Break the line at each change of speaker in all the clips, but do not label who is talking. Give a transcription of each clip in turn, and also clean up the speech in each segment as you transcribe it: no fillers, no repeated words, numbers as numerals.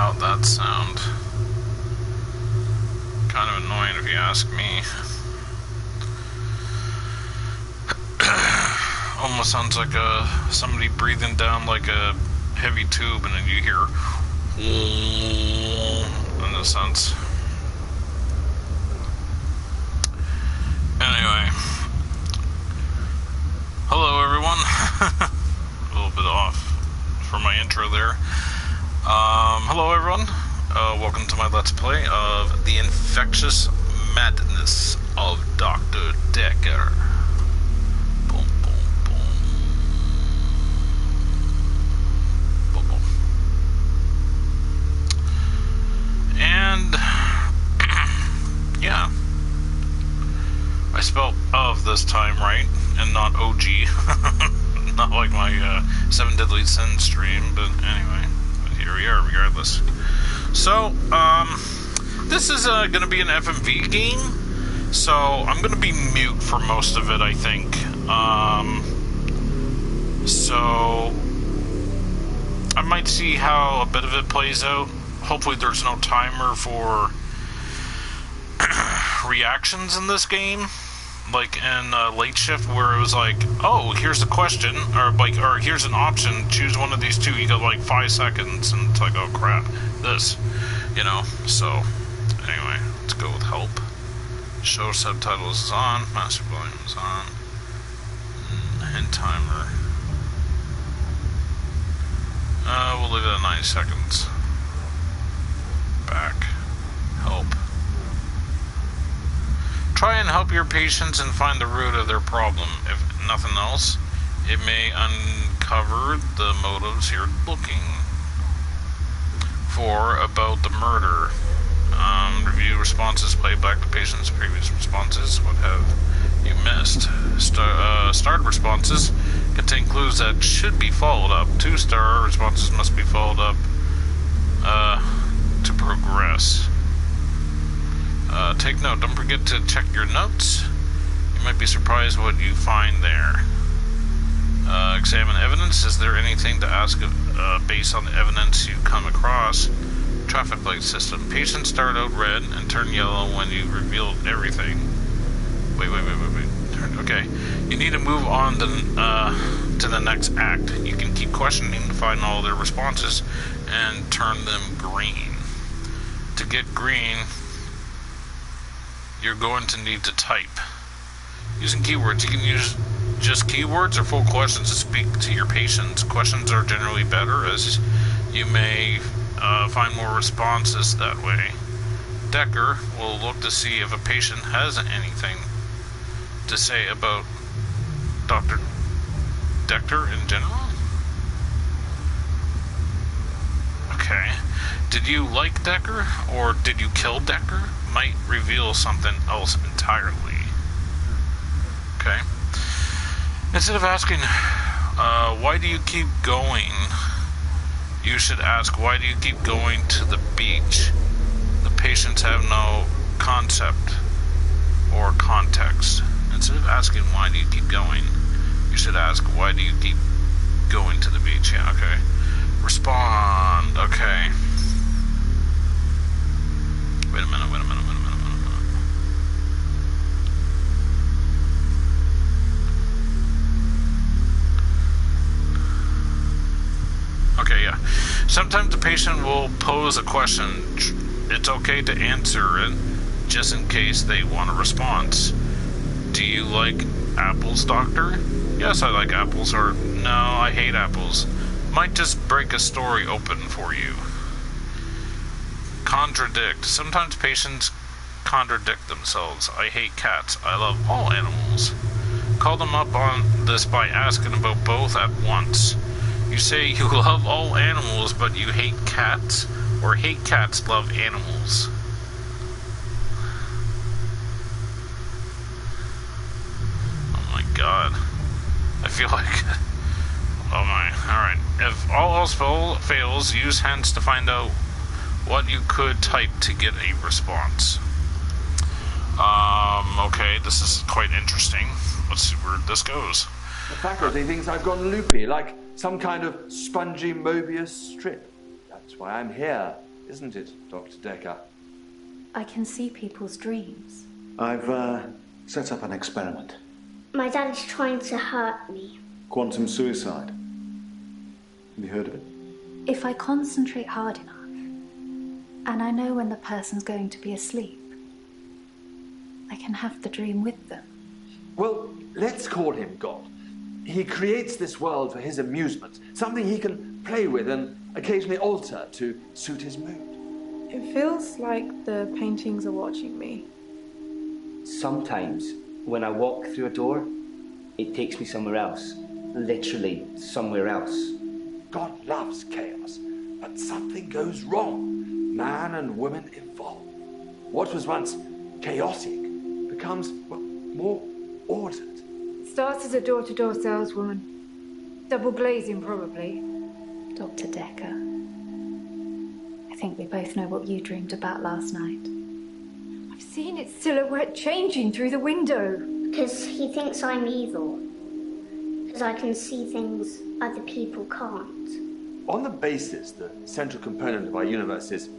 about that sound. Kind of annoying if you ask me. Almost sounds like somebody breathing down like a heavy tube, and then you hear in a sense. Anyway, hello everyone. A little bit off for my intro there. Hello everyone. Welcome to my Let's Play of the Infectious Madness of Dr. Dekker. Boom, boom, boom. Boom, boom. And yeah, I spelled of this time right, and not OG. Not like my 7 Deadly Sins stream, but anyway, here we are regardless. So, this is going to be an FMV game, so I'm going to be mute for most of it, I think. So, I might see how a bit of it plays out. Hopefully there's no timer for reactions in this game. Like in LateShift, where it was like, oh, here's a question, or here's an option, choose one of these two, you got like 5 seconds, and it's like, oh crap, this, you know. So anyway, let's go with help. Show subtitles is on, master volume is on, and timer, we'll leave it at 90 seconds. Back, help. Try and help your patients and find the root of their problem. If nothing else, it may uncover the motives you're looking for about the murder. Review responses, play back the patient's previous responses. What have you missed? Start responses contain clues that should be followed up. 2-star responses must be followed up to progress. Take note, don't forget to check your notes. You might be surprised what you find there. Examine evidence. Is there anything to ask based on the evidence you come across? Traffic light system. Patients start out red and turn yellow when you reveal everything. Wait. Okay. You need to move on to the next act. You can keep questioning to find all their responses and turn them green. To get green, you're going to need to type. Using keywords, you can use just keywords or full questions to speak to your patients. Questions are generally better, as you may find more responses that way. Dekker will look to see if a patient has anything to say about Dr. Dekker in general. Okay. Did you like Dekker, or did you kill Dekker? Might reveal something else entirely. Okay. Instead of asking, why do you keep going, you should ask, why do you keep going to the beach? The patients have no concept or context. Instead of asking, why do you keep going, you should ask, why do you keep going to the beach? Yeah, okay. Respond, okay. Wait a minute. Okay, yeah. Sometimes the patient will pose a question. It's okay to answer it, just in case they want a response. Do you like apples, doctor? Yes, I like apples, or no, I hate apples. Might just break a story open for you. Contradict. Sometimes patients contradict themselves. I hate cats. I love all animals. Call them up on this by asking about both at once. You say you love all animals, but you hate cats, or hate cats, love animals. Oh my god. I feel like... Oh my. Alright. If all else fails, use hands to find out what you could type to get a response. Okay, this is quite interesting. Let's see where this goes.
The faculty thinks I've gone loopy, like some kind of spongy Mobius strip. That's why I'm here. isn't it, Dr. Dekker?
I can see people's dreams.
I've set up an experiment.
My dad is trying to hurt me.
Quantum suicide. Have you heard of it?
If I concentrate hard enough, and I know when the person's going to be asleep, I can have the dream with them.
Well, let's call him God. He creates this world for his amusement, something he can play with and occasionally alter to suit his mood.
It feels like the paintings are watching me.
Sometimes, when I walk through a door, it takes me somewhere else. Literally, somewhere else.
God loves chaos, but something goes wrong. Man and woman evolve. What was once chaotic becomes, well, more ordered.
Starts as a door-to-door saleswoman. Double glazing, probably.
Dr. Dekker, I think we both know what you dreamed about last night.
I've seen its silhouette changing through the window.
Because he thinks I'm evil. Because I can see things other people can't.
On the basis the central component of our universe is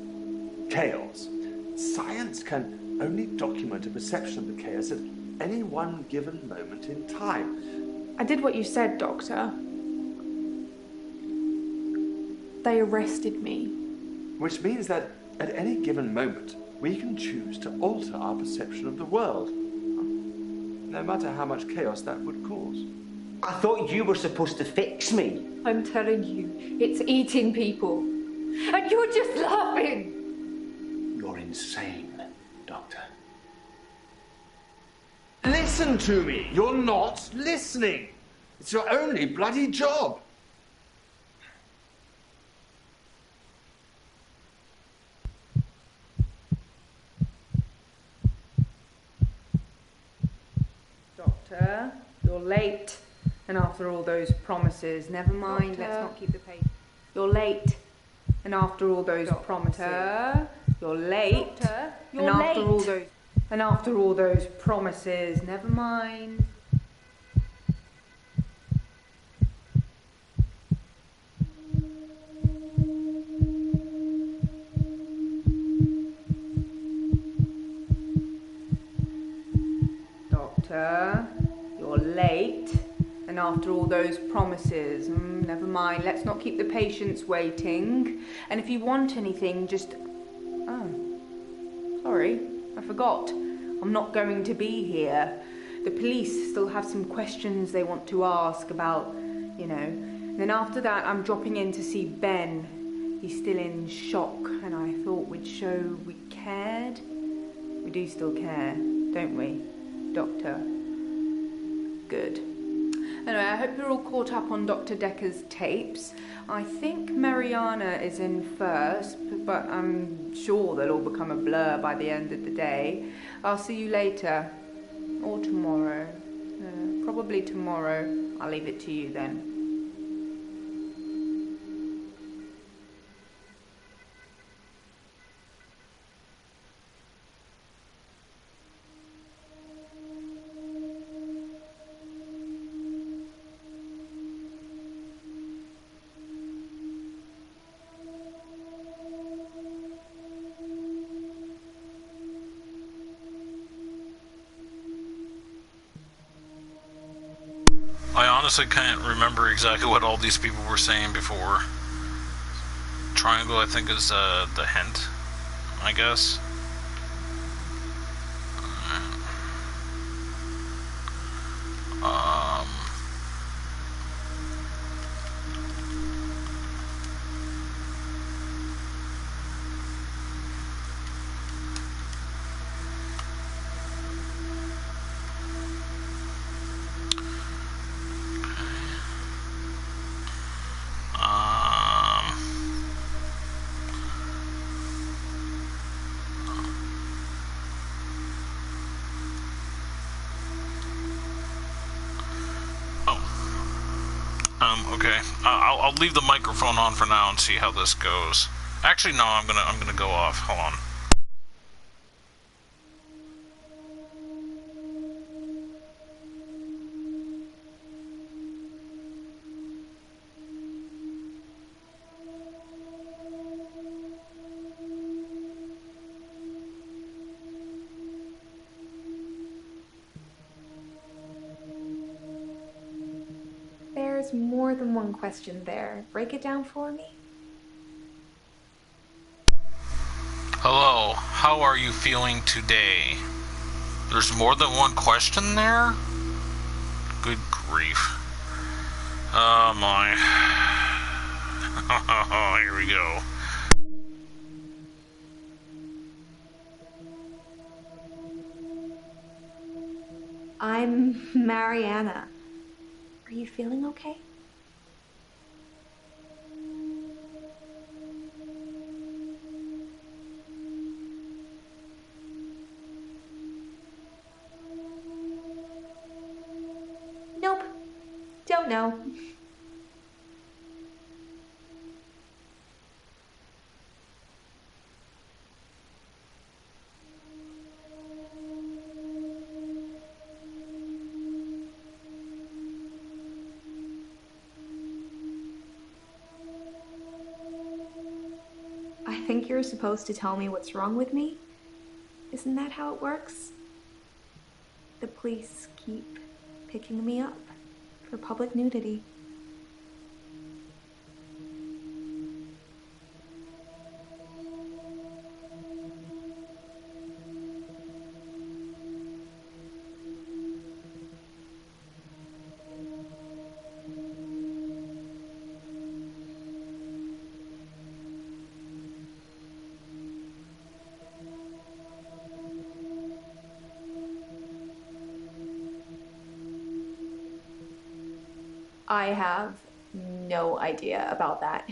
chaos, science can only document a perception of the chaos at any one given moment in time.
I did what you said, Doctor. They arrested me.
Which means that at any given moment, we can choose to alter our perception of the world, no matter how much chaos that would cause.
I thought you were supposed to fix me.
I'm telling you, it's eating people. And you're just laughing.
You're insane, Doctor.
Listen to me! You're not listening! It's your only bloody job!
Doctor, you're late. And after all those promises, never mind, let's not keep the pace. You're late. And after all those promises, you're late.
You're late.
And after all those promises, never mind. Doctor, you're late. And after all those promises, never mind, let's not keep the patients waiting. And if you want anything, just... Oh, sorry, I forgot. I'm not going to be here. The police still have some questions they want to ask about, you know. And then after that, I'm dropping in to see Ben. He's still in shock, and I thought we'd show we cared. We do still care, don't we, Doctor? Good. Anyway, I hope you're all caught up on Dr. Dekker's tapes. I think Mariana is in first, but I'm sure they'll all become a blur by the end of the day. I'll see you later. Or tomorrow. Probably tomorrow. I'll leave it to you then.
I honestly can't remember exactly what all these people were saying before. Triangle, I think, is the hint, I guess. Okay. I'll leave the microphone on for now and see how this goes. Actually, no, I'm gonna go off. Hold on.
There's more than one question there. Break it down for me.
Hello, how are you feeling today? There's more than one question there? Good grief. Oh my. Here we go.
I'm Mariana. Are you feeling okay? Nope. Don't know. I think you're supposed to tell me what's wrong with me. Isn't that how it works? The police keep picking me up for public nudity. I have no idea about that.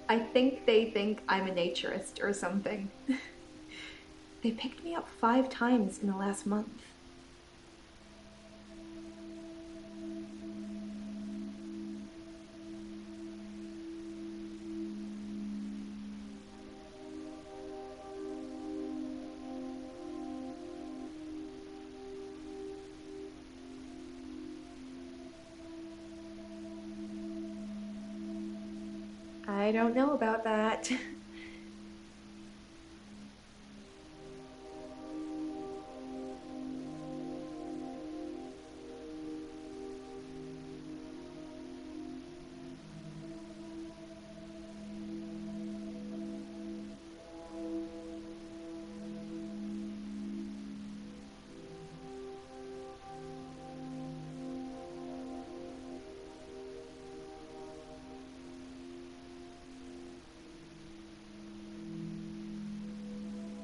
I think they think I'm a naturist or something. They picked me up 5 times in the last month. I don't know about that.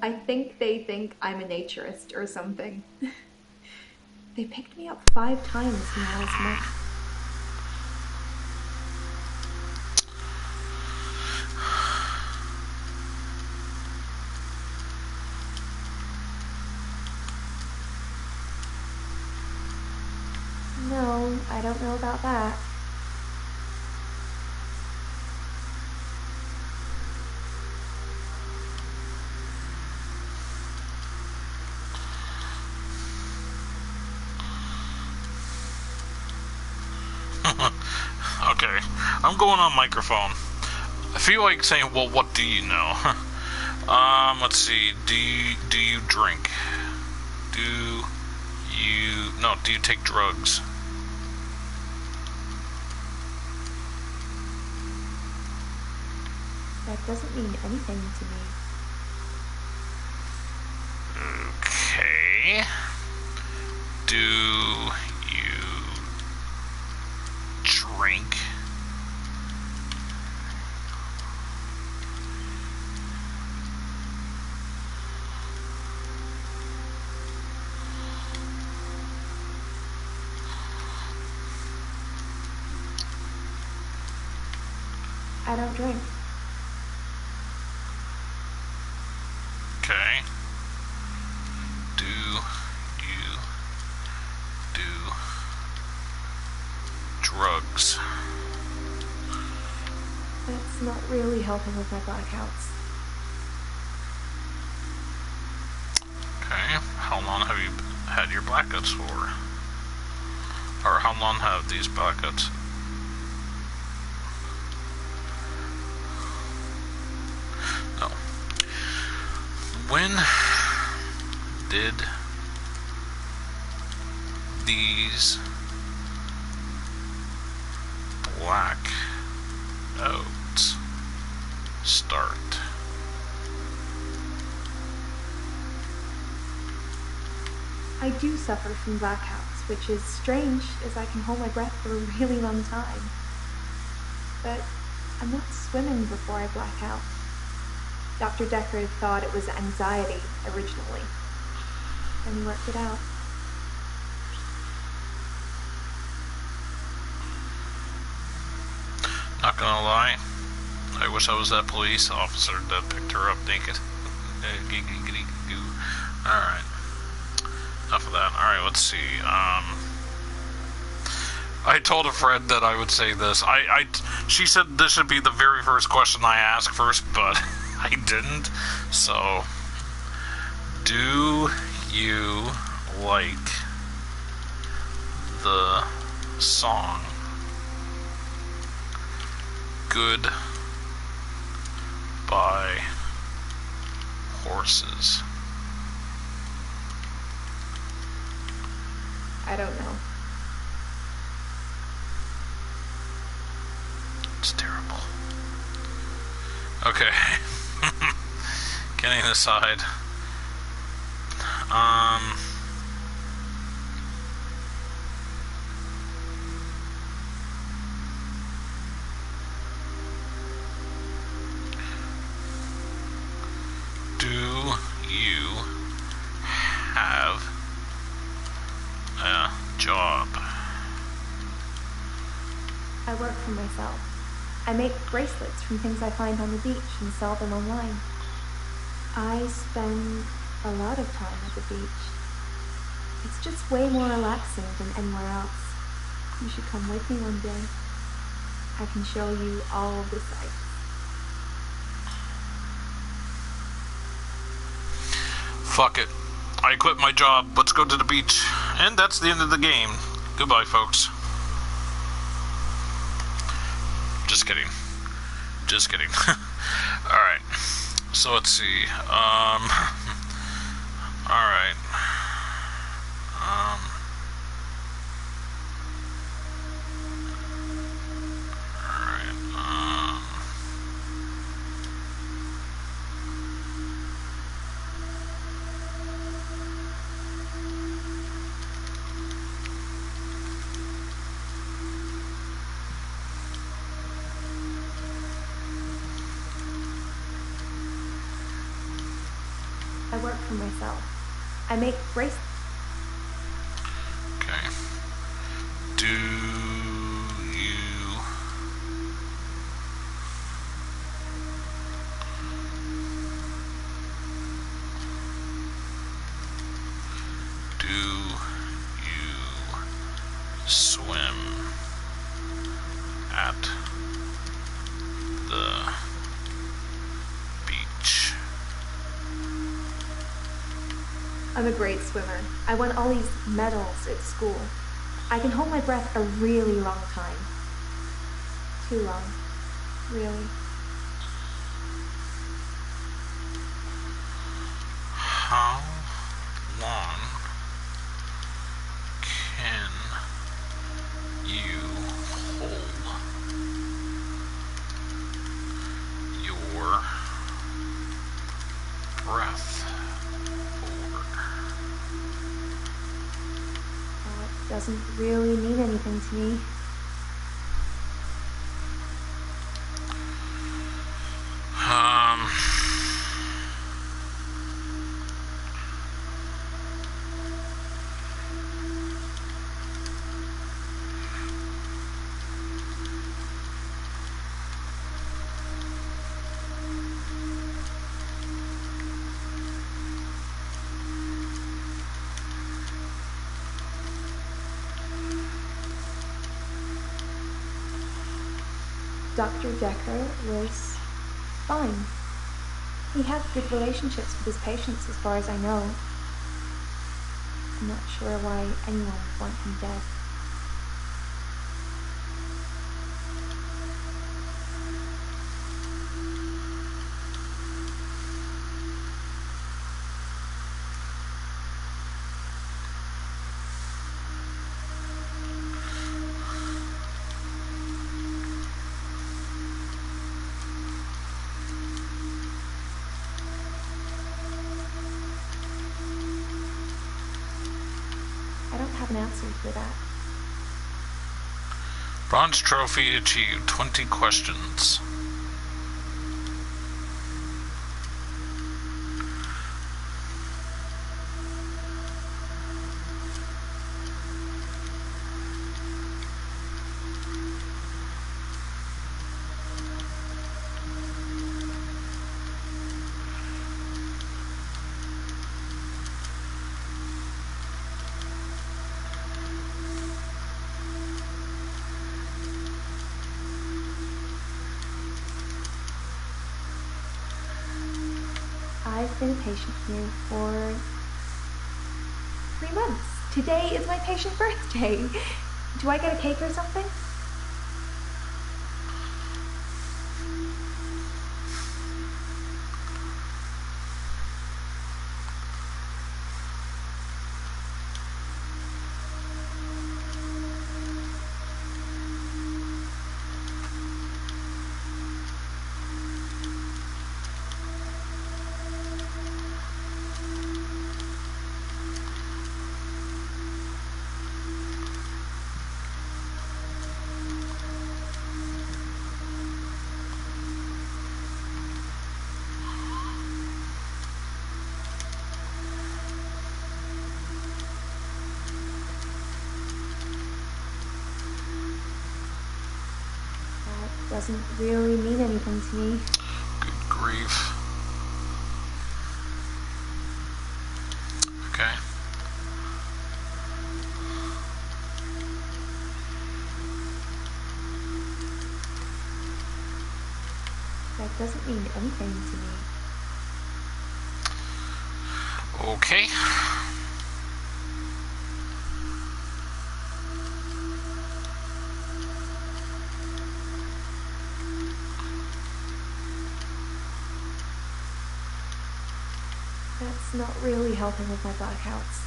I think they think I'm a naturist or something. They picked me up 5 times in the last month. No, I don't know about that.
Okay, I'm going on microphone. I feel like saying, well, what do you know? Let's see. Do you drink? Do you take drugs?
That doesn't mean anything to me.
Okay. Do you drink?
I don't drink.
Okay. drugs.
That's not really helping with my blackouts.
Okay, how long have you had your blackouts for? Or how long have these blackouts? No. When did these blackouts start?
I do suffer from blackouts, which is strange as I can hold my breath for a really long time. But I'm not swimming before I black out. Dr. Dekker thought it was anxiety originally. Then he worked it out.
Not gonna lie, I wish I was that police officer that picked her up naked. Alright. Enough of that. Alright, let's see. I told a friend that I would say this. She said this should be the very first question I ask first, but I didn't. So, do you like the song Good by Horses?
I don't know.
It's terrible. Okay. Getting aside. Do you have a job?
I work for myself. I make bracelets from things I find on the beach and sell them online. I spend a lot of time at the beach. It's just way more relaxing than anywhere else. You should come with me one day. I can show you all of the sights.
Fuck it. I quit my job. Let's go to the beach. And that's the end of the game. Goodbye, folks. Just kidding. Just kidding. Alright. So let's see. Alright. Alright.
I work for myself. I make bracelets.
Okay. Do you swim at the beach?
I'm a great swimmer. I won all these medals at school. I can hold my breath a really long time. Too long. Really.
How long can you hold your breath for?
Well, it doesn't really mean anything to me. Dr. Dekker was fine. He had good relationships with his patients as far as I know. I'm not sure why anyone would want him dead. I don't have an answer for that.
Bronze trophy achieved 20 questions.
I've been a patient here for 3 months. Today is my patient birthday. Do I get a cake or something? Doesn't really mean anything to me.
Good grief. Okay.
That doesn't mean anything to me.
Okay.
That's not really helping with my blackouts.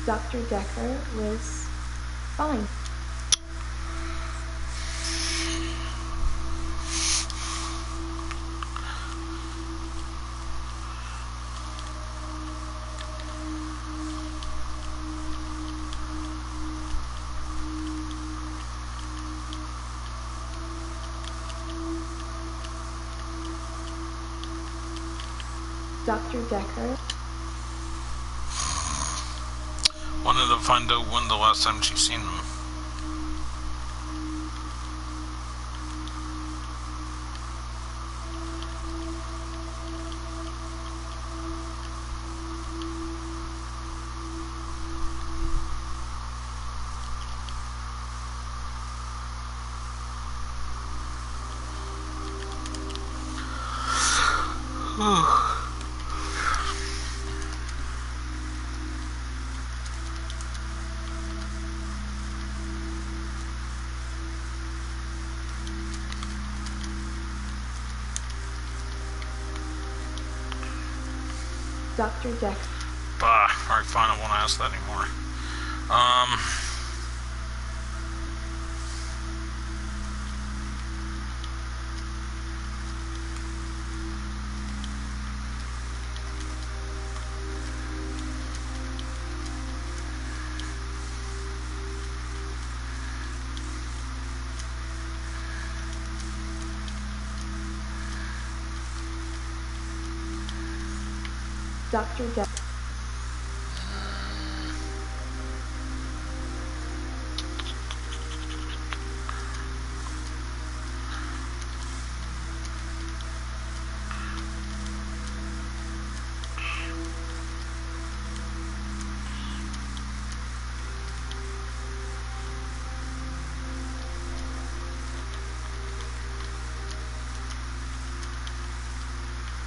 Dr. Dekker was fine. Dr. Dekker.
Wanted to find out when the last time she's seen him.
Dr. Dekker.
Bah, alright, fine, I won't ask that anymore.
Dr. Dekker.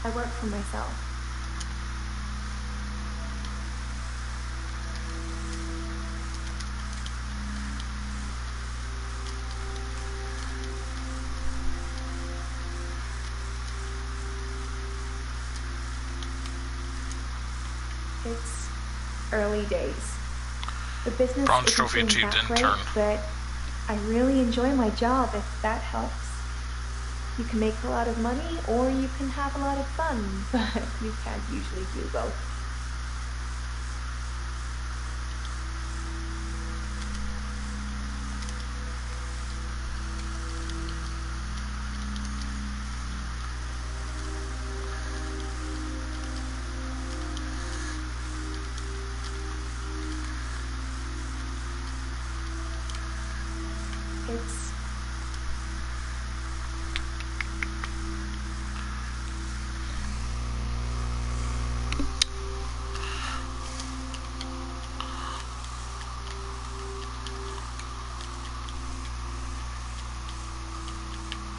I work for myself. It's early days. The business
Bronze
isn't
trophy
doing
achieved
that great,
intern.
but I really enjoy my job, if that helps. You can make a lot of money, or you can have a lot of fun, but you can't usually do both. It's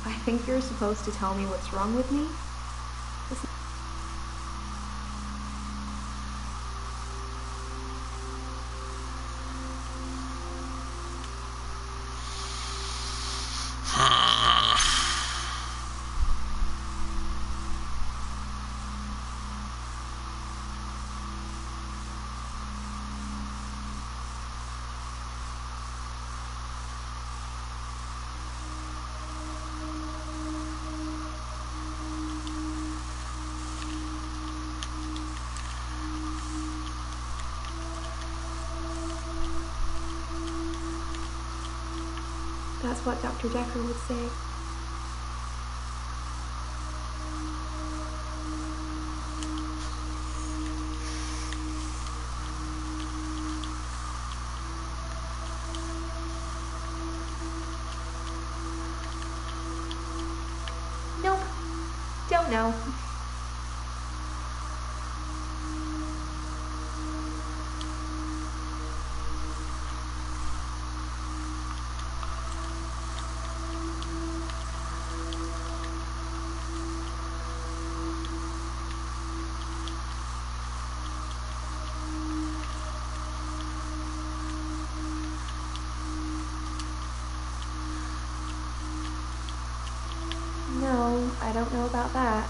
I think you're supposed to tell me what's wrong with me. That's what Dr. Dekker would say. Nope. Don't know. No, I don't know about that.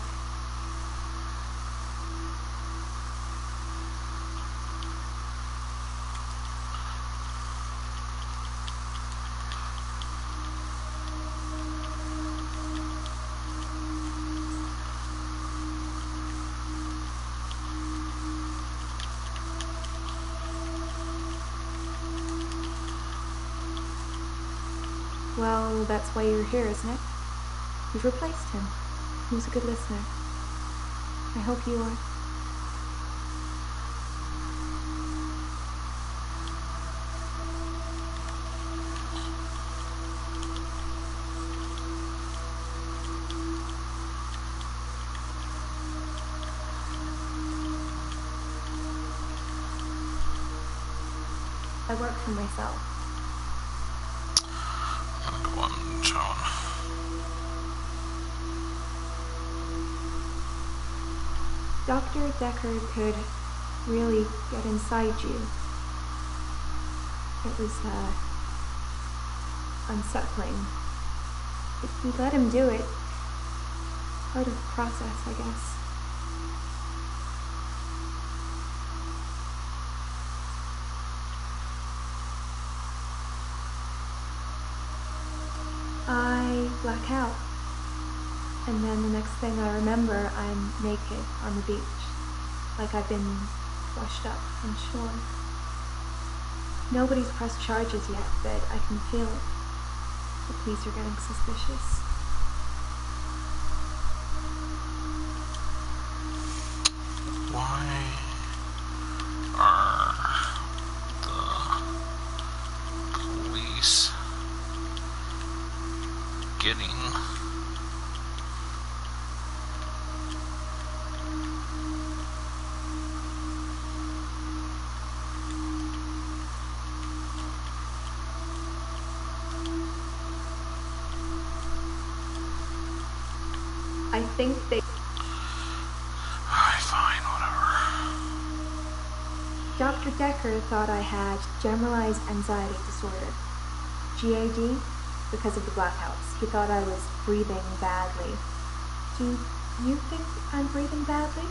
Well, that's why you're here, isn't it? You've replaced him. He was a good listener. I hope you are. I work for myself.
I'm gonna go on John.
Dr. Dekker could really get inside you. It was, unsettling. But we let him do it. Part of the process, I guess. I black out. And then the next thing I remember, I'm naked on the beach. Like I've been washed up on shore. Nobody's pressed charges yet, but I can feel it. The police are getting suspicious.
Why are the police getting
I think they... Dekker thought I had generalized anxiety disorder, GAD, because of the blackouts. He thought I was breathing badly. Do you think I'm breathing badly?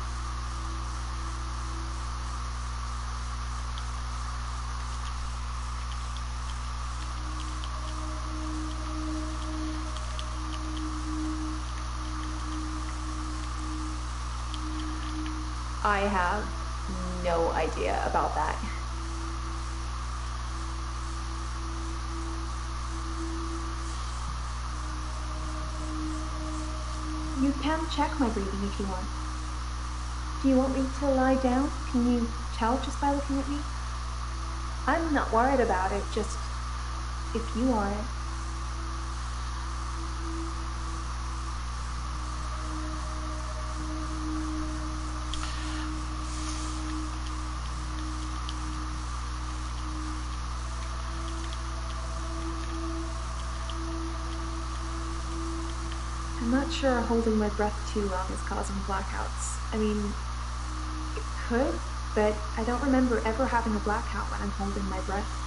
I have no idea about that.
You can check my breathing if you want. Do you want me to lie down? Can you tell just by looking at me? I'm not worried about it, just if you aren't. I'm not sure holding my breath too long is causing blackouts. I mean, it could, but I don't remember ever having a blackout when I'm holding my breath.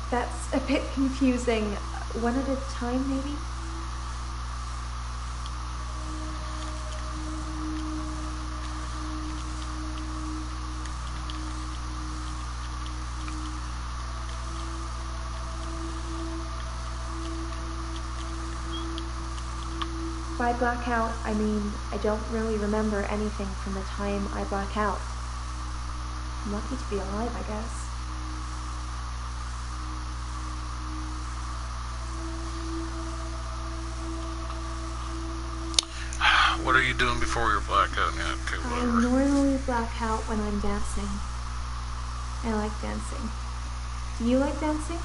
That's a bit confusing. One at a time, maybe? By blackout, I mean I don't really remember anything from the time I black out. I'm lucky to be alive, I guess.
What are you doing before your blackout? Yeah, okay,
I
whatever.
normally black out when I'm dancing. I like dancing. Do you like dancing?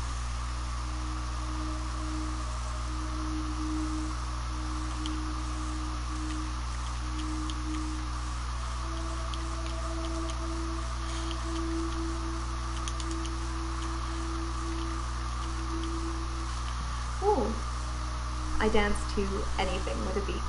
Oh, I dance to anything with a beat.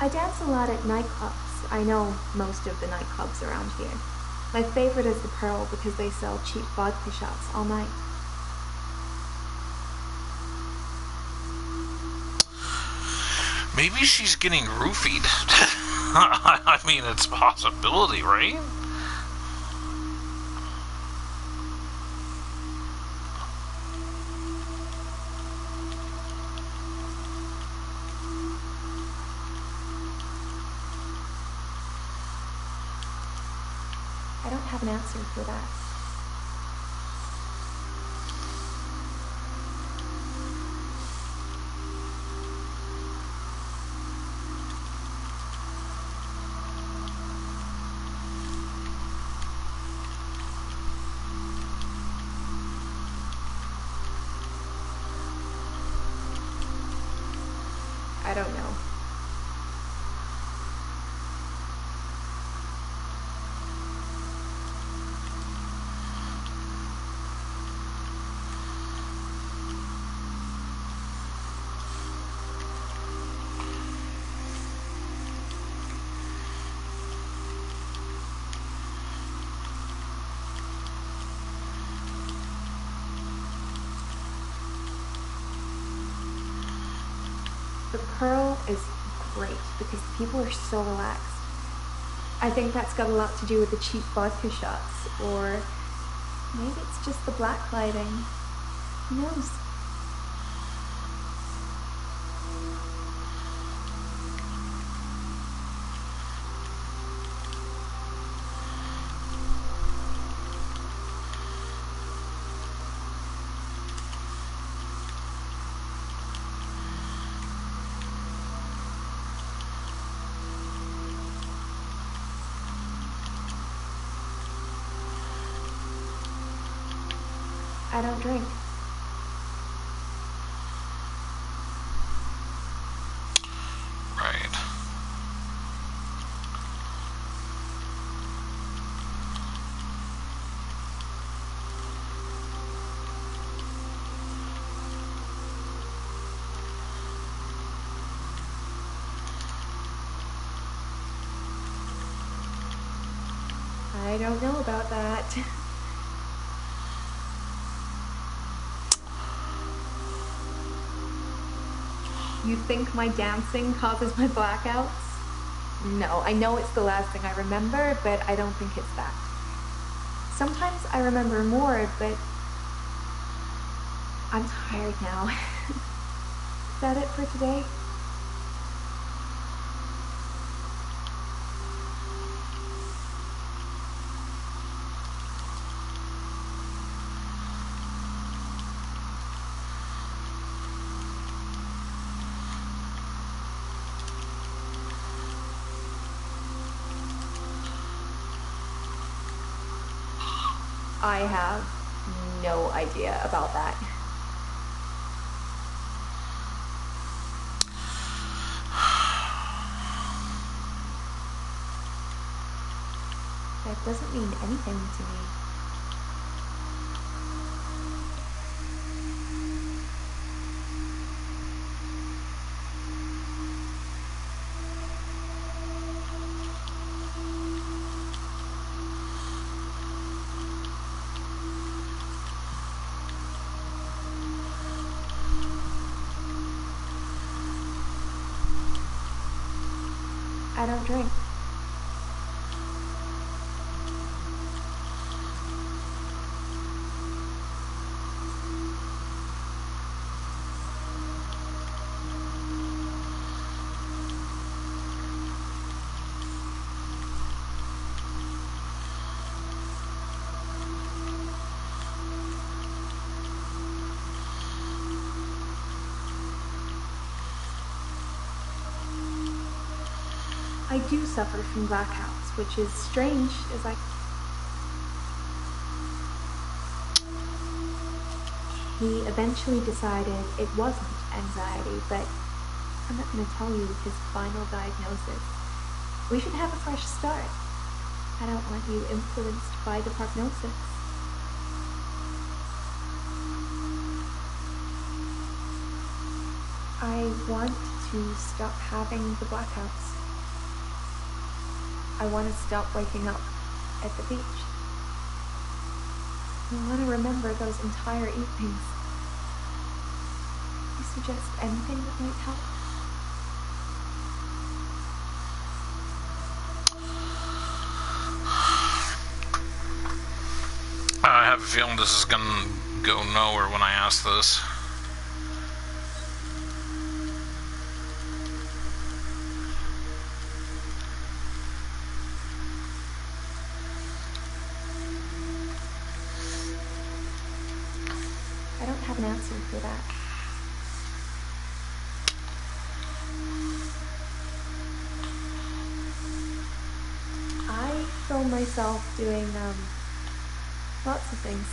I dance a lot at nightclubs. I know most of the nightclubs around here. My favorite is the Pearl because they sell cheap vodka shots all night.
Maybe she's getting roofied. I mean, it's a possibility, right?
I don't have an answer for that. I don't know. The Pearl is great because the people are so relaxed. I think that's got a lot to do with the cheap vodka shots, or maybe it's just the black lighting. Who knows? I don't drink.
Right.
I don't know about that. You think my dancing causes my blackouts? No, I know it's the last thing I remember, but I don't think it's that. Sometimes I remember more, but I'm tired now. Is that it for today? I have no idea about that. That doesn't mean anything to me. I don't drink. I do suffer from blackouts, which is strange as He eventually decided it wasn't anxiety, but I'm not going to tell you his final diagnosis. We should have a fresh start. I don't want you influenced by the prognosis. I want to stop having the blackouts. I want to stop waking up at the beach. I want to remember those entire evenings. You suggest anything that might help?
I have a feeling this is gonna go nowhere when I ask this.
I don't have an answer for that. I film myself doing lots of things.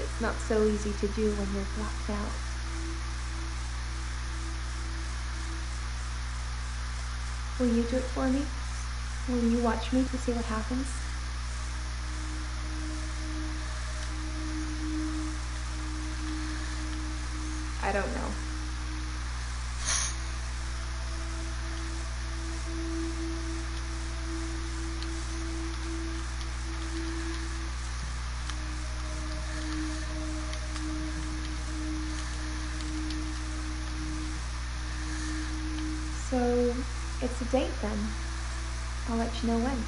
It's not so easy to do when you're blacked out. Will you do it for me? Will you watch me to see what happens? I don't know. So, it's a date then. I'll let you know when.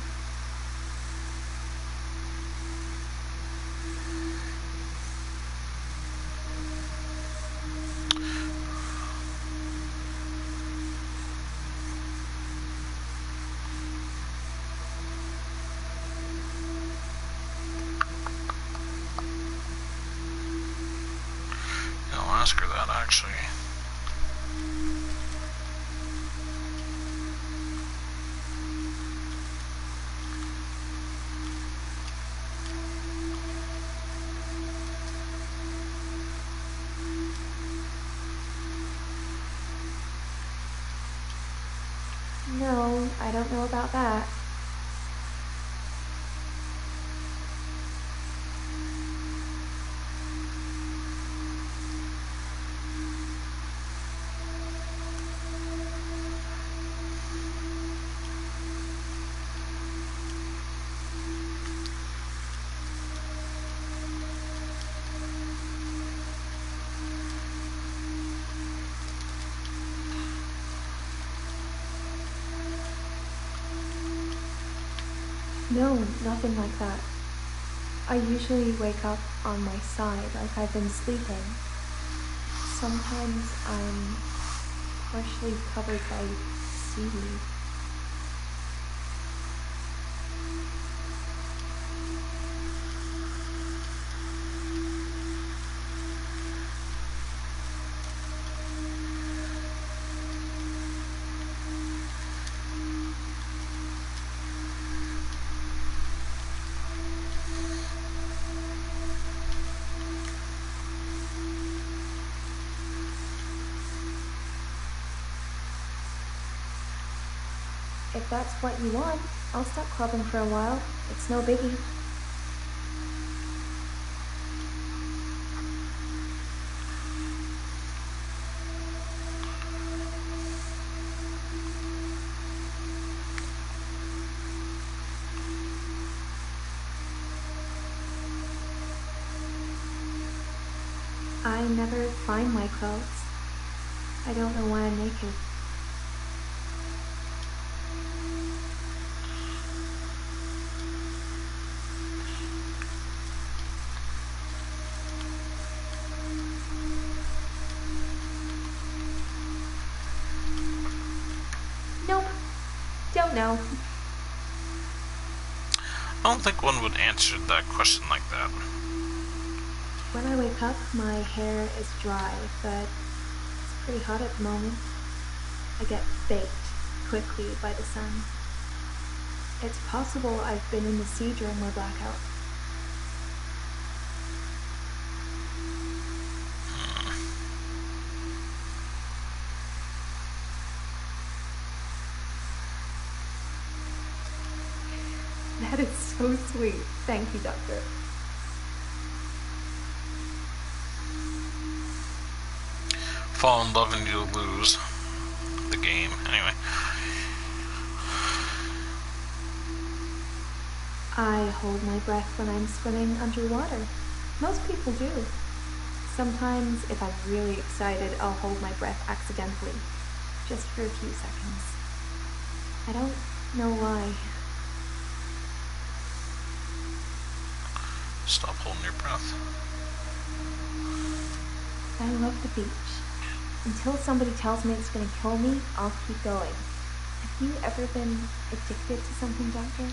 I'll ask her that, actually.
No, I don't know about that. No, nothing like that. I usually wake up on my side like I've been sleeping. Sometimes I'm partially covered by seaweed. If that's what you want, I'll stop clubbing for a while. It's no biggie. I never find my clothes. I don't know why I'm naked. Nope. Don't know.
I don't think one would answer that question like that.
When I wake up, my hair is dry, but it's pretty hot at the moment. I get baked quickly by the sun. It's possible I've been in the sea during my blackout. That is so sweet. Thank you, Doctor.
Fall in love and you lose the game. Anyway.
I hold my breath when I'm swimming underwater. Most people do. Sometimes, if I'm really excited, I'll hold my breath accidentally, just for a few seconds. I don't know why.
Stop holding your breath.
I love the beach. Until somebody tells me it's going to kill me, I'll keep going. Have you ever been addicted to something, Doctor?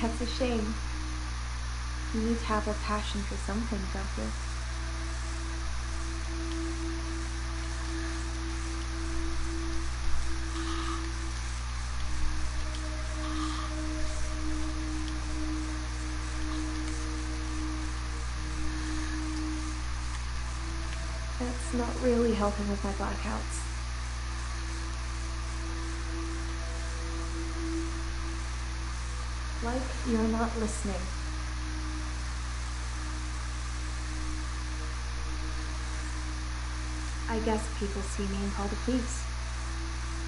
That's a shame. You need to have a passion for something, Doctor. That's not really helping with my blackouts. Like you're not listening. I guess people see me and call the police.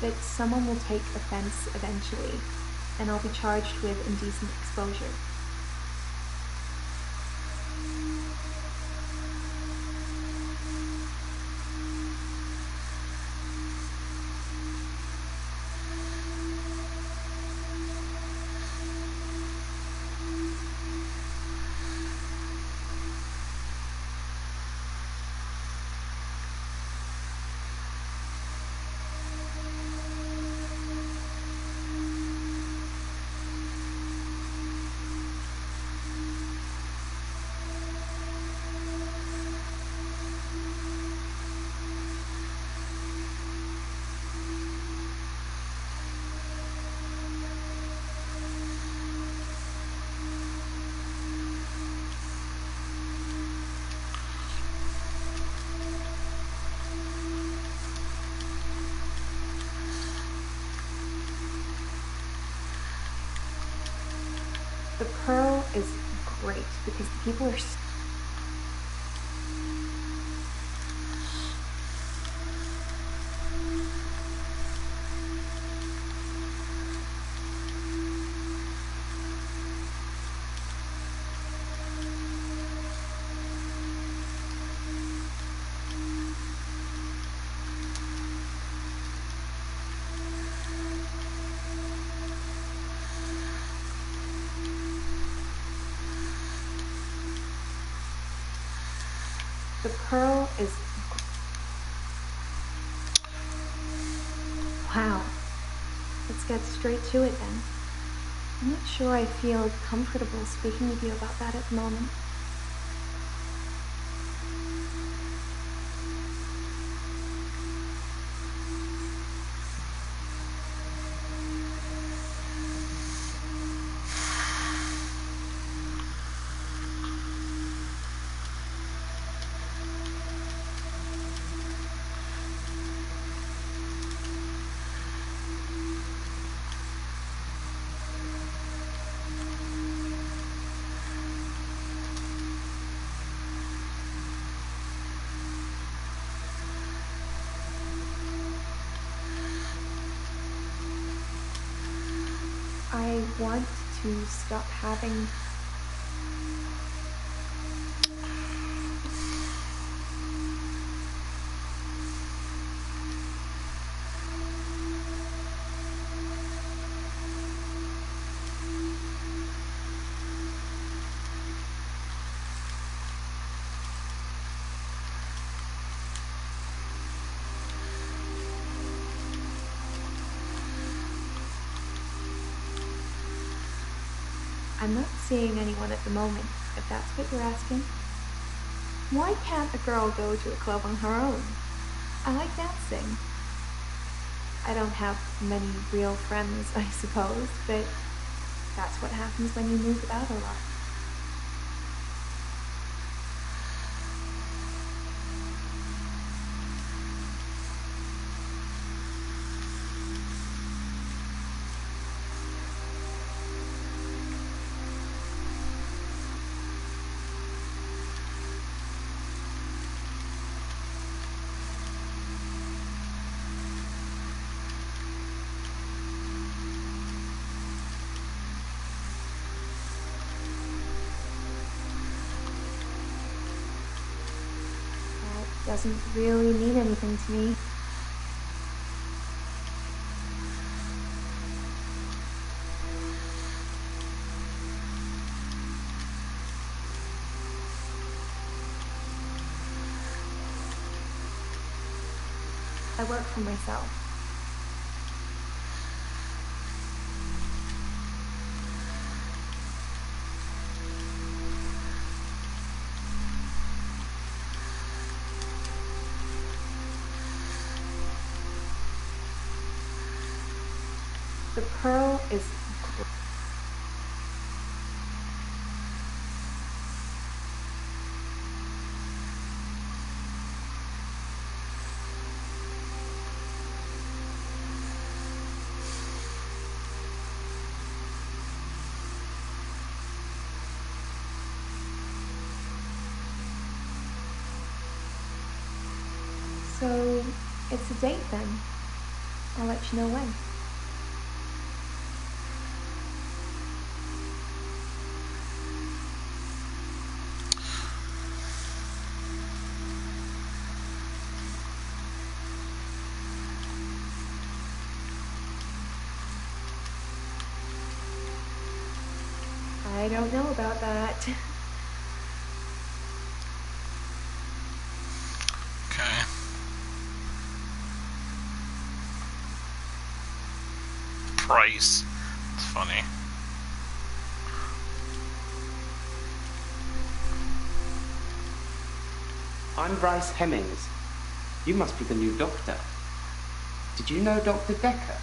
But someone will take offense eventually, and I'll be charged with indecent exposure. The Pearl is great because the people are The Pearl is... Wow. Let's get straight to it then. I'm not sure I feel comfortable speaking with you about that at the moment. I want to stop having... I'm not seeing anyone at the moment, if that's what you're asking. Why can't a girl go to a club on her own? I like dancing. I don't have many real friends, I suppose, but that's what happens when you move about a lot. Doesn't really mean anything to me. I work for myself. The Pearl is great. So, it's a date then. I'll let you know when. I don't know about that.
Okay. Price. It's funny.
I'm Bryce Hemmings. You must be the new doctor. Did you know Dr. Dekker?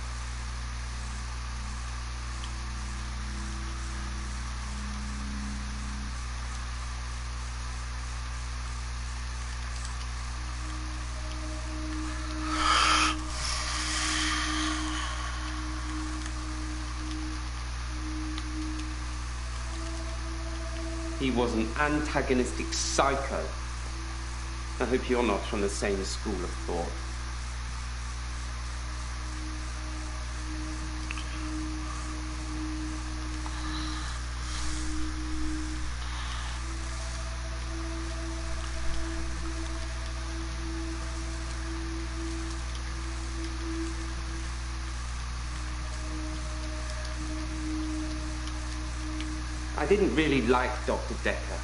He was an antagonistic psycho. I hope you're not from the same school of thought. I didn't really like Dr. Dekker,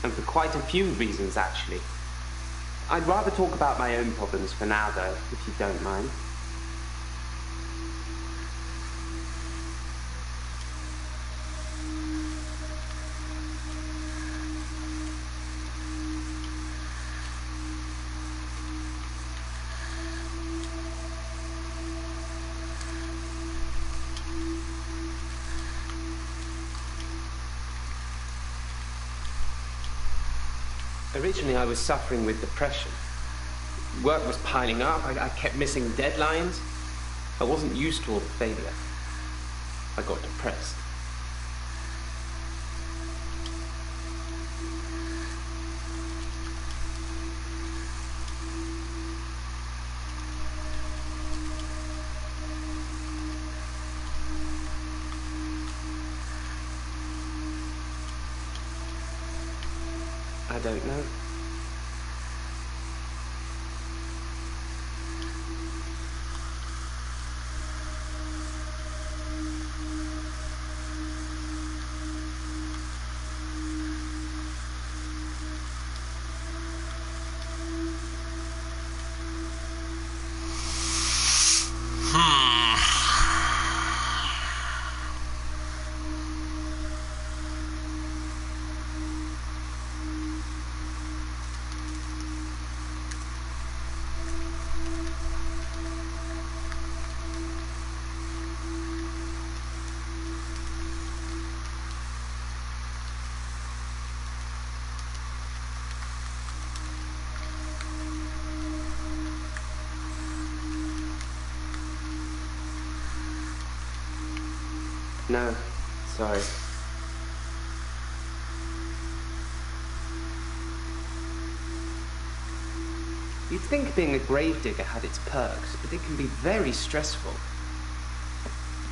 and for quite a few reasons, actually. I'd rather talk about my own problems for now, though, if you don't mind. Originally, I was suffering with depression. Work was piling up, I kept missing deadlines. I wasn't used to all the failure. I got depressed. I don't know. No, sorry. You'd think being a gravedigger had its perks, but it can be very stressful.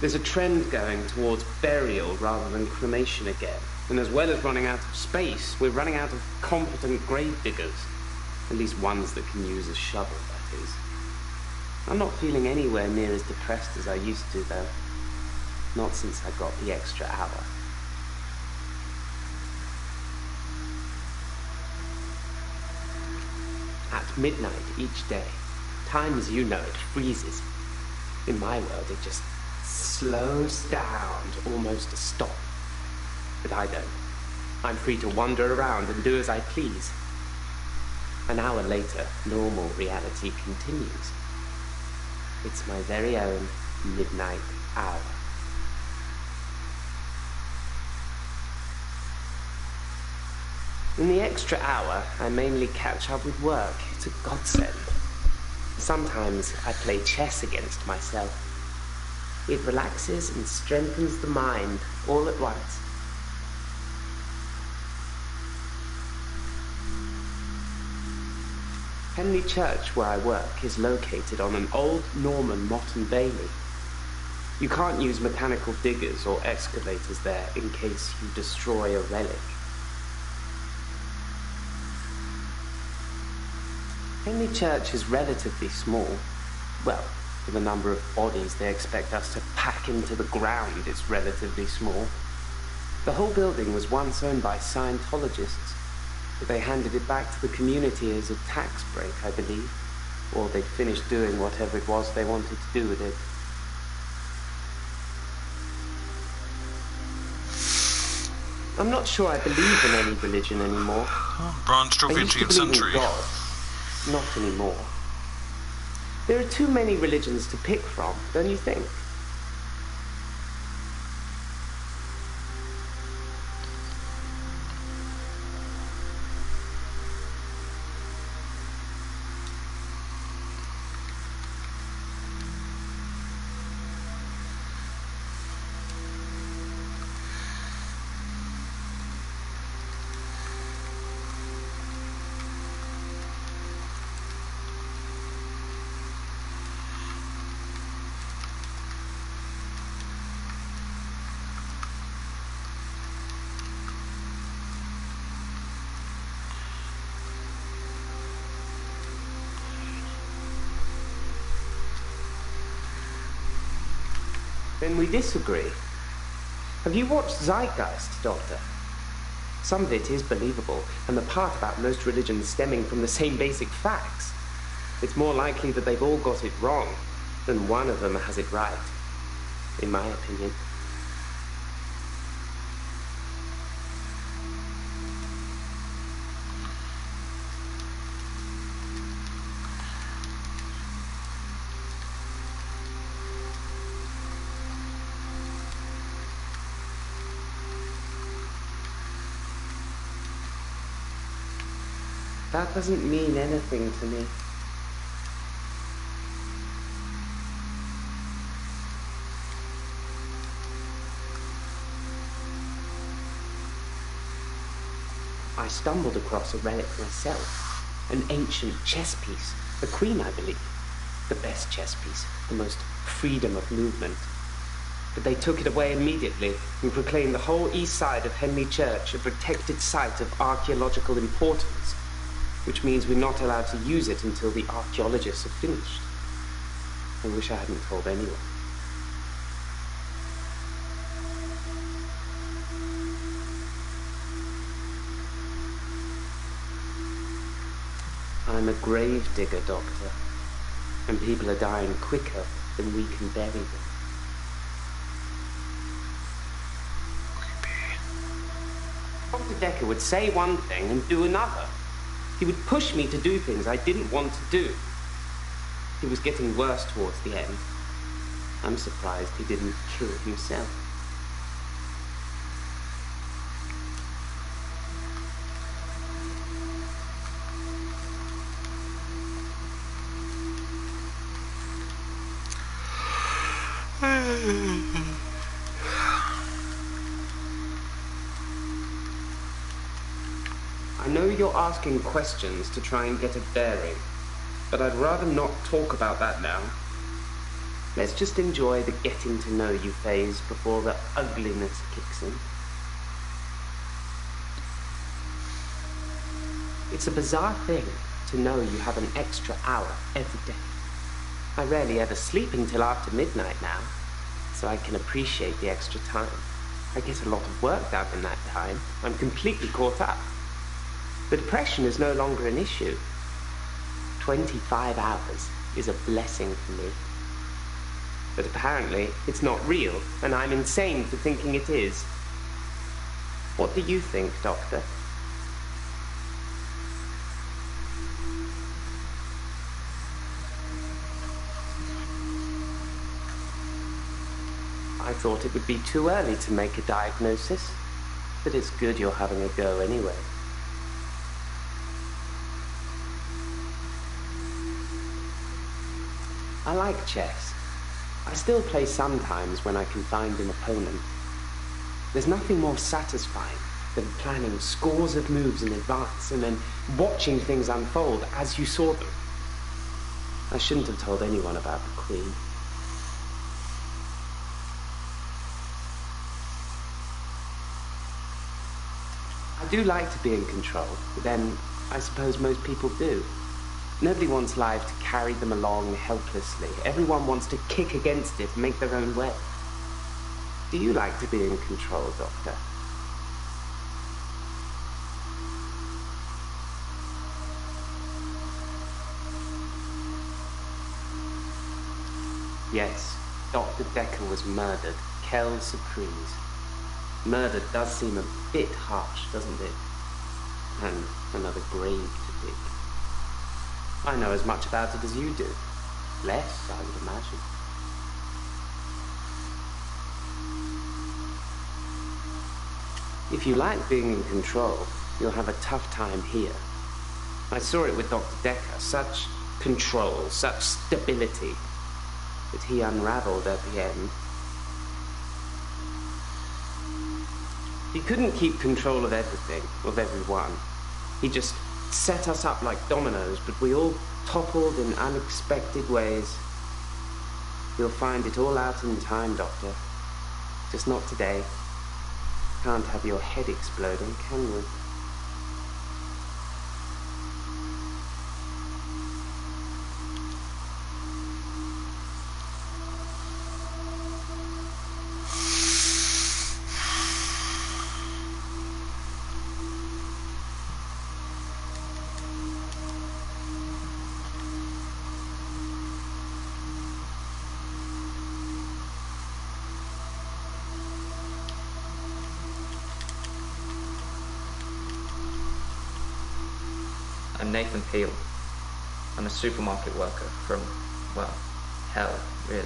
There's a trend going towards burial rather than cremation again. And as well as running out of space, we're running out of competent gravediggers. At least ones that can use a shovel, that is. I'm not feeling anywhere near as depressed as I used to, though. Not since I got the extra hour. At midnight each day, time as you know it freezes. In my world, it just slows down to almost a stop. But I don't. I'm free to wander around and do as I please. An hour later, normal reality continues. It's my very own midnight hour. In the extra hour, I mainly catch up with work. It's a godsend. Sometimes I play chess against myself. It relaxes and strengthens the mind all at once. Henley Church, where I work, is located on an old Norman motte and bailey. You can't use mechanical diggers or excavators there in case you destroy a relic. Henley Church is relatively small. Well, for the number of bodies they expect us to pack into the ground, it's relatively small. The whole building was once owned by Scientologists, but they handed it back to the community as a tax break, I believe. Or they'd finished doing whatever it was they wanted to do with it. I'm not sure I believe in any religion anymore.
Bronze
I
Trophy
used to
Achieved
believe in
Century.
God. Not anymore. There are too many religions to pick from, don't you think? Then we disagree. Have you watched Zeitgeist, Doctor? Some of it is believable, and the part about most religions stemming from the same basic facts. It's more likely that they've all got it wrong than one of them has it right, in my opinion. That doesn't mean anything to me. I stumbled across a relic myself, an ancient chess piece, a queen, I believe. The best chess piece, the most freedom of movement. But they took it away immediately and proclaimed the whole east side of Henley Church a protected site of archaeological importance, which means we're not allowed to use it until the archaeologists have finished. I wish I hadn't told anyone. I'm a grave digger, Doctor, and people are dying quicker than we can bury them. Dr. Dekker would say one thing and do another. He would push me to do things I didn't want to do. He was getting worse towards the end. I'm surprised he didn't kill himself. I know you're asking questions to try and get a bearing, but I'd rather not talk about that now. Let's just enjoy the getting to know you phase before the ugliness kicks in. It's a bizarre thing to know you have an extra hour every day. I rarely ever sleep until after midnight now, so I can appreciate the extra time. I get a lot of work done in that time. I'm completely caught up. The depression is no longer an issue. 25 hours is a blessing for me. But apparently, it's not real, and I'm insane for thinking it is. What do you think, Doctor? I thought it would be too early to make a diagnosis, but it's good you're having a go anyway. I like chess. I still play sometimes when I can find an opponent. There's nothing more satisfying Then planning scores of moves in advance and then watching things unfold as you saw them. I shouldn't have told anyone about the Queen. I do like to be in control, but then I suppose most people do. Nobody wants life to carry them along helplessly. Everyone wants to kick against it and make their own way. Do you like to be in control, Doctor? Yes, Dr. Dekker was murdered. Quelle surprise. Murder does seem a bit harsh, doesn't it? And another grave to dig. I know as much about it as you do. Less, I would imagine. If you like being in control, you'll have a tough time here. I saw it with Dr. Dekker. Such control, such stability. But he unraveled at the end. He couldn't keep control of everything, of everyone. He just set us up like dominoes, but we all toppled in unexpected ways. You'll find it all out in time, Doctor. Just not today. Can't have your head exploding, can we?
I'm Nathan Peel. I'm a supermarket worker from, well, hell, really.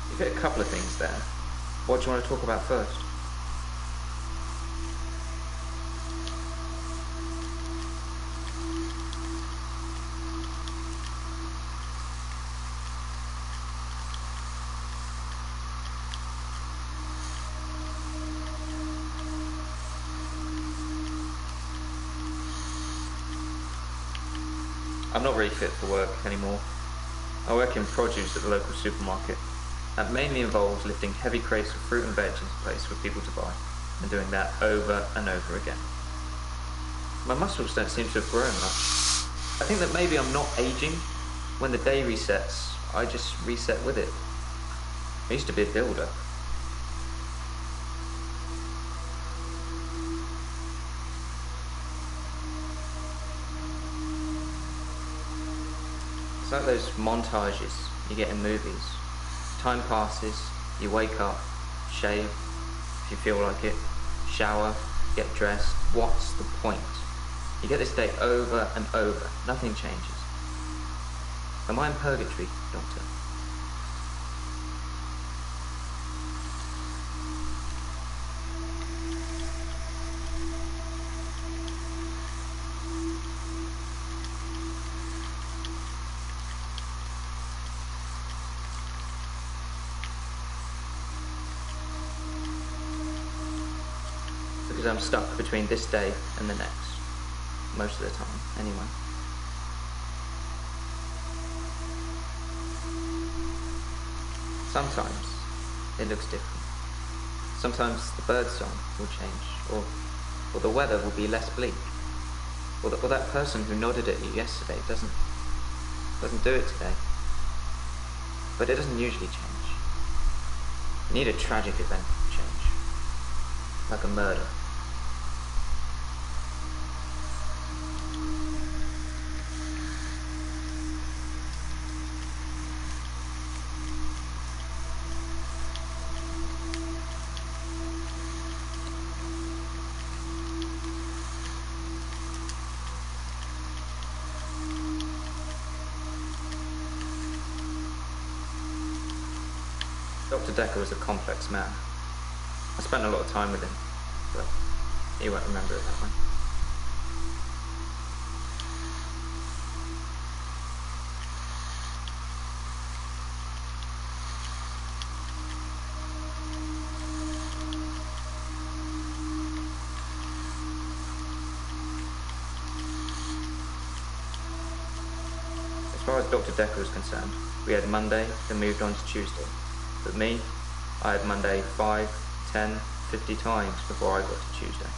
You've hit a couple of things there. What do you want to talk about first? I'm not really fit for work anymore. I work in produce at the local supermarket. That mainly involves lifting heavy crates of fruit and veg into place for people to buy, and doing that over and over again. My muscles don't seem to have grown much. I think that maybe I'm not aging. When the day resets, I just reset with it. I used to be a builder. It's like those montages you get in movies. Time passes, you wake up, shave, if you feel like it, shower, get dressed. What's the point? You get this day over and over, nothing changes. Am I in purgatory, Doctor? Because I'm stuck between this day and the next. Most of the time, anyway. Sometimes it looks different. Sometimes the bird song will change, or the weather will be less bleak. Or that person who nodded at you yesterday doesn't do it today. But it doesn't usually change. You need a tragic event to change. Like a murder. Dr. Dekker was a complex man. I spent a lot of time with him, but he won't remember it that way. As far as Dr. Dekker was concerned, we had Monday, then moved on to Tuesday. But me, I had Monday 5, 10, 50 times before I got to Tuesday.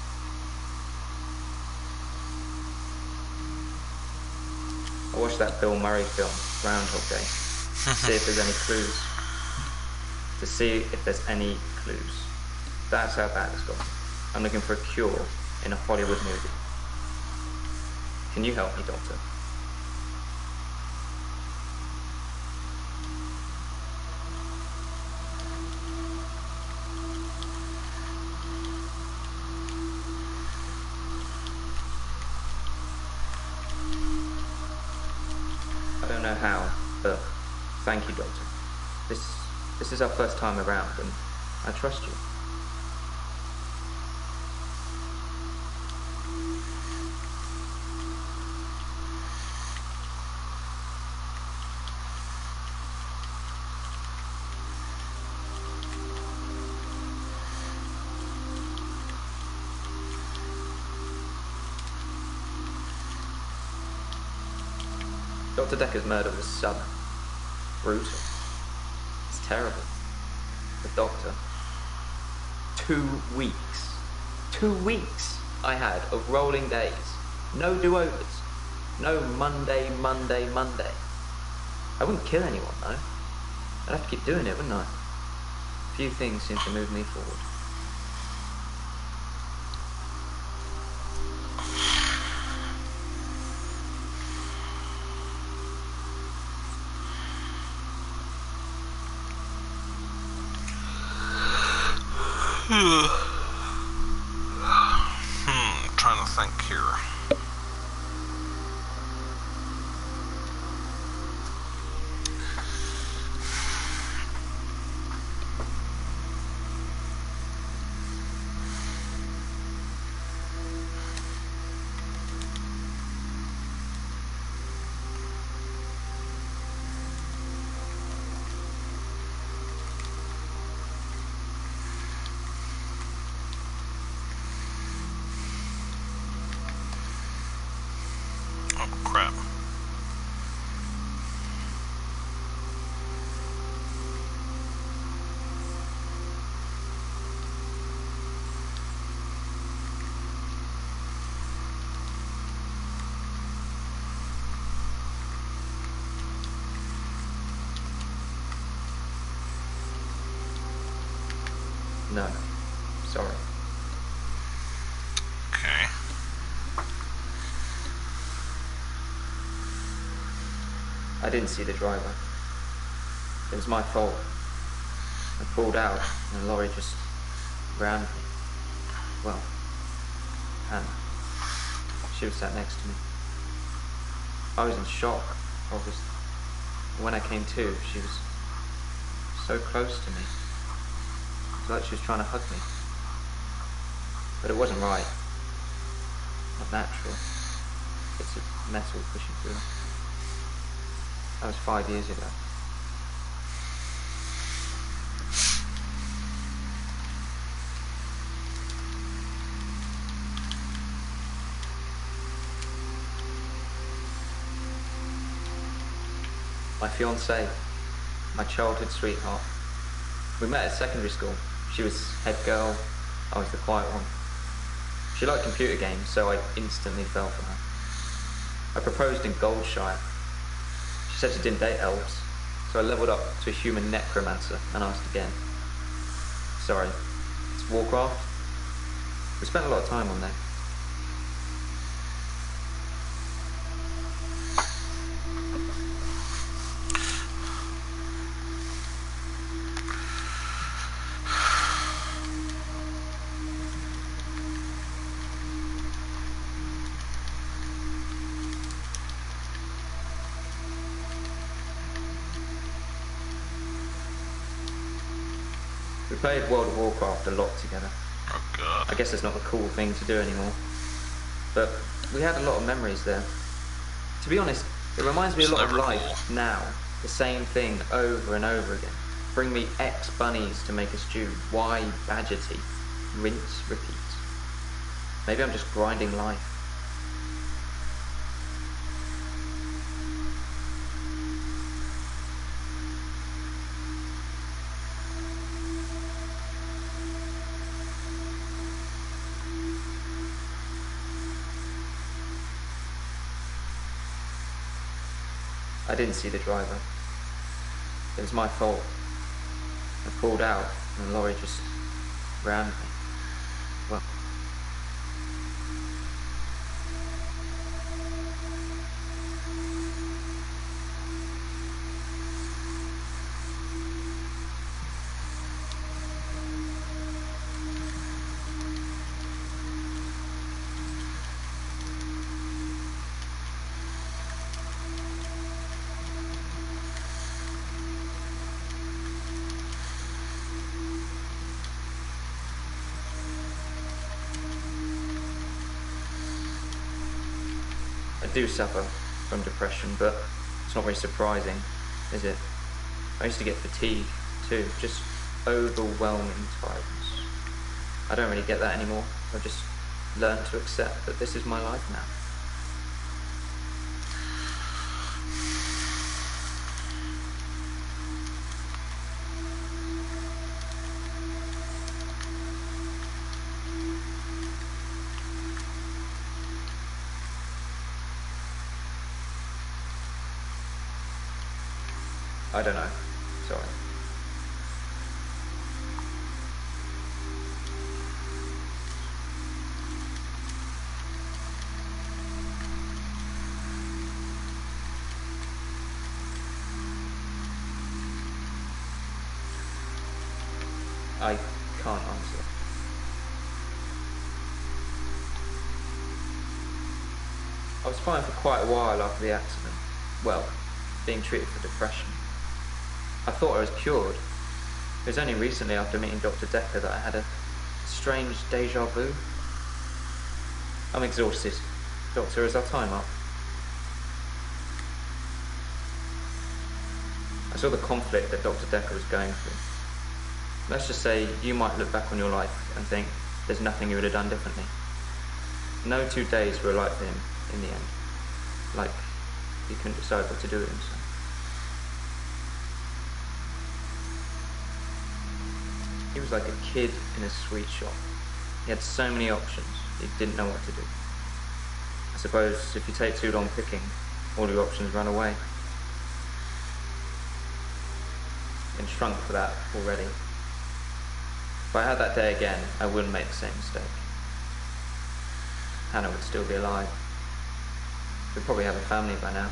I watched that Bill Murray film, Groundhog Day, to see if there's any clues. To see if there's any clues. That's how bad it's got. I'm looking for a cure in a Hollywood movie. Can you help me, Doctor? I don't know how, but thank you, Doctor. This is our first time around, and I trust you. Dr. Dekker's murder was sudden, brutal. It's terrible. The doctor. 2 weeks. 2 weeks I had of rolling days. No do-overs. No Monday, Monday, Monday. I wouldn't kill anyone, though. I'd have to keep doing it, wouldn't I? Few things seem to move me forward.
Trying to think here. Oh, crap.
No. Sorry.
Okay.
I didn't see the driver. It was my fault. I pulled out and the lorry just rammed me. Well, Hannah. She was sat next to me. I was in shock, obviously. When I came to, she was so close to me. It was like she was trying to hug me. But it wasn't right. Not natural. It's a metal pushing through. That was 5 years ago. My fiancée, my childhood sweetheart. We met at secondary school. She was head girl, I was the quiet one. She liked computer games, so I instantly fell for her. I proposed in Goldshire. She said she didn't date elves, so I leveled up to a human necromancer and asked again. Sorry, it's Warcraft? We spent a lot of time on there. We We played World of Warcraft a lot together.
Oh god.
I guess it's not a cool thing to do anymore. But we had a lot of memories there. To be honest, it reminds me a
It's
lot of
never
life now. The same thing over and over again. Bring me X bunnies to make a stew. Y badger teeth. Rinse, repeat. Maybe I'm just grinding life. I didn't see the driver. It was my fault. I pulled out and the lorry just rammed me. Well, I do suffer from depression, but it's not very surprising, is it? I used to get fatigue too, just overwhelming tiredness. I don't really get that anymore. I've just learned to accept that this is my life now. I don't know. Sorry. I can't answer. I was fine for quite a while after the accident. Well, being treated for depression. I thought I was cured. It was only recently after meeting Dr. Dekker that I had a strange deja vu. I'm exhausted. Doctor, is our time up? I saw the conflict that Dr. Dekker was going through. Let's just say you might look back on your life and think there's nothing you would have done differently. No 2 days were alike for him in the end. Like he couldn't decide what to do with himself. He was like a kid in a sweet shop. He had so many options, he didn't know what to do. I suppose if you take too long picking, all your options run away. Been shrunk for that already. If I had that day again, I wouldn't make the same mistake. Hannah would still be alive. We'd probably have a family by now.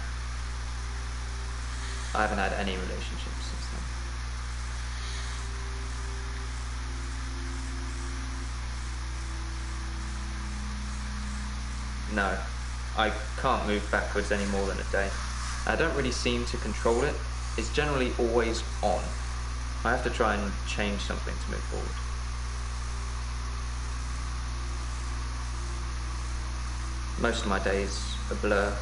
I haven't had any relationships since then. No, I can't move backwards any more than a day. I don't really seem to control it. It's generally always on. I have to try and change something to move forward. Most of my days are a blur.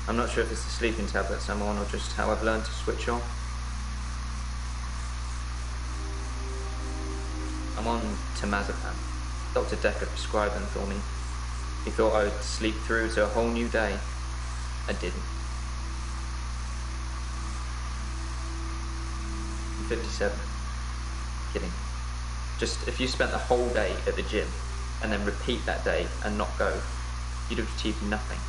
I'm not sure if it's the sleeping tablets I'm on or just how I've learned to switch on. I'm on temazepam. Dr. Dekker prescribed them for me. He thought I would sleep through to a whole new day. I didn't. I'm 57. Kidding. Just if you spent the whole day at the gym and then repeat that day and not go, you'd have achieved nothing.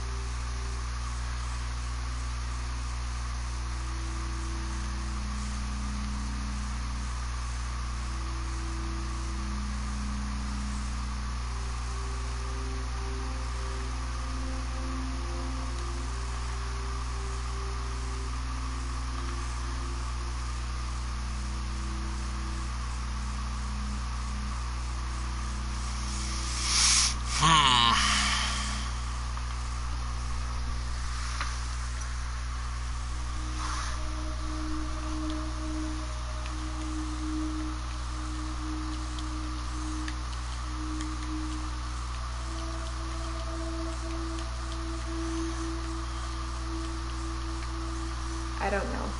I don't know.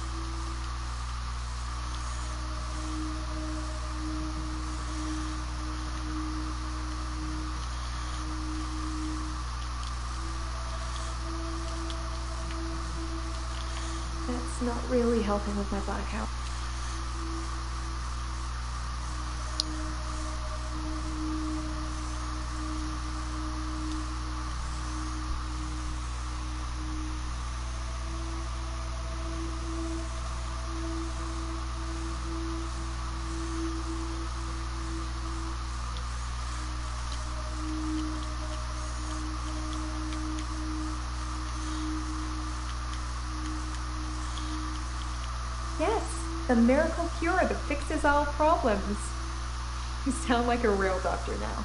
That's not really helping with my blackout. Yes, the miracle cure that fixes all problems. You sound like a real doctor now.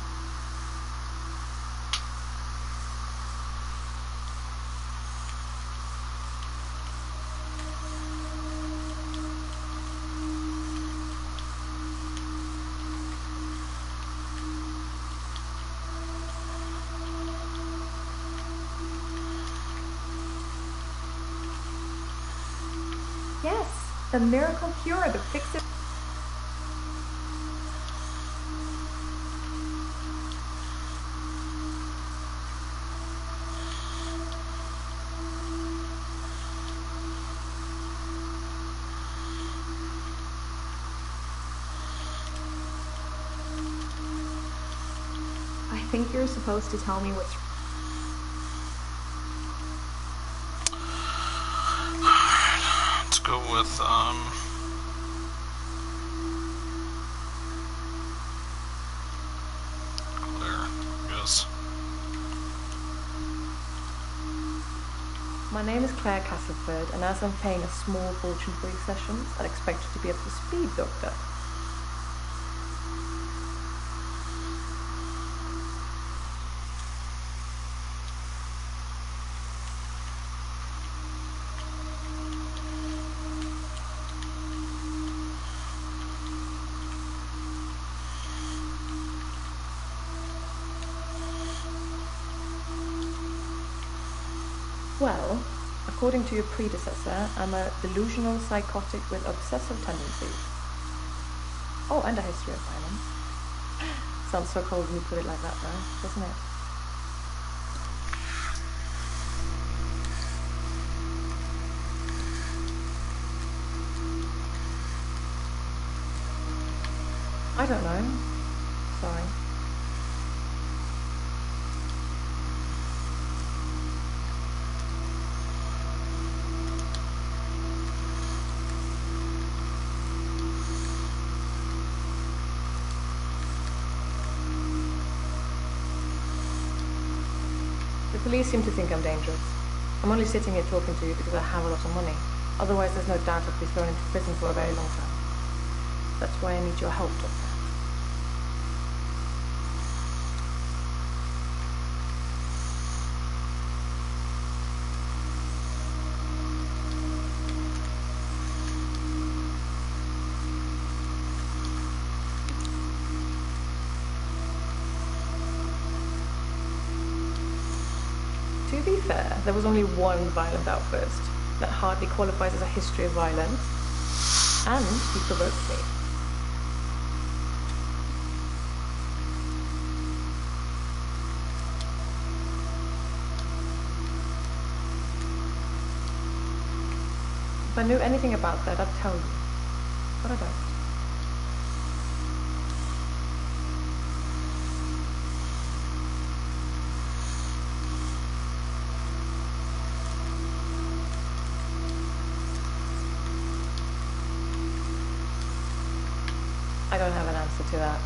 Yes, the miracle cure that fixes... I think you're supposed to tell me what's...
Let's go with, Claire, yes.
My name is Claire Castleford, and as I'm paying a small fortune for these sessions, I'd expect you to be up to speed, Doctor. Well, according to your predecessor, I'm a delusional psychotic with obsessive tendencies. Oh, and a history of violence. Sounds so cold when you put it like that, though, doesn't it? I don't know. Sorry. The police seem to think I'm dangerous. I'm only sitting here talking to you because I have a lot of money. Otherwise, there's no doubt I'd be thrown into prison for a very long time. That's why I need your help, Doctor. To be fair, there was only one violent outburst that hardly qualifies as a history of violence, and he provoked me. If I knew anything about that, I'd tell you, but I don't. I don't have an answer to that.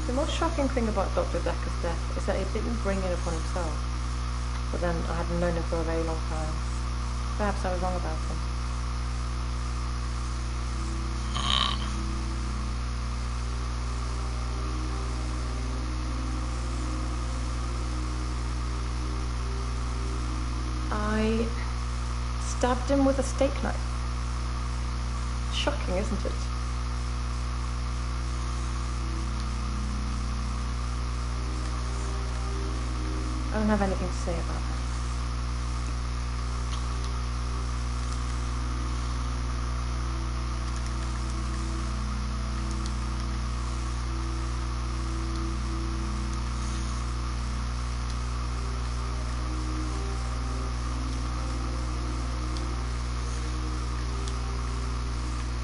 The most shocking thing about Dr. Dekker's death is that he didn't bring it upon himself. But then I hadn't known him for a very long time. Perhaps I was wrong about him. stabbed him with a steak knife. Shocking, isn't it? I don't have anything to say about that.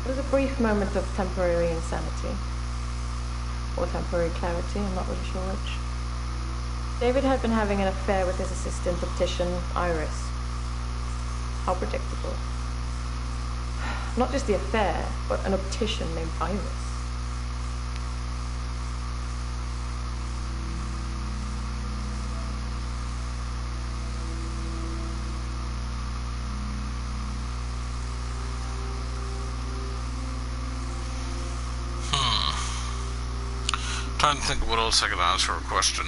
It was a brief moment of temporary insanity. Or temporary clarity, I'm not really sure which. David had been having an affair with his assistant optician, Iris. How predictable. Not just the affair, but an optician named Iris.
Trying to think of what else I could answer a question.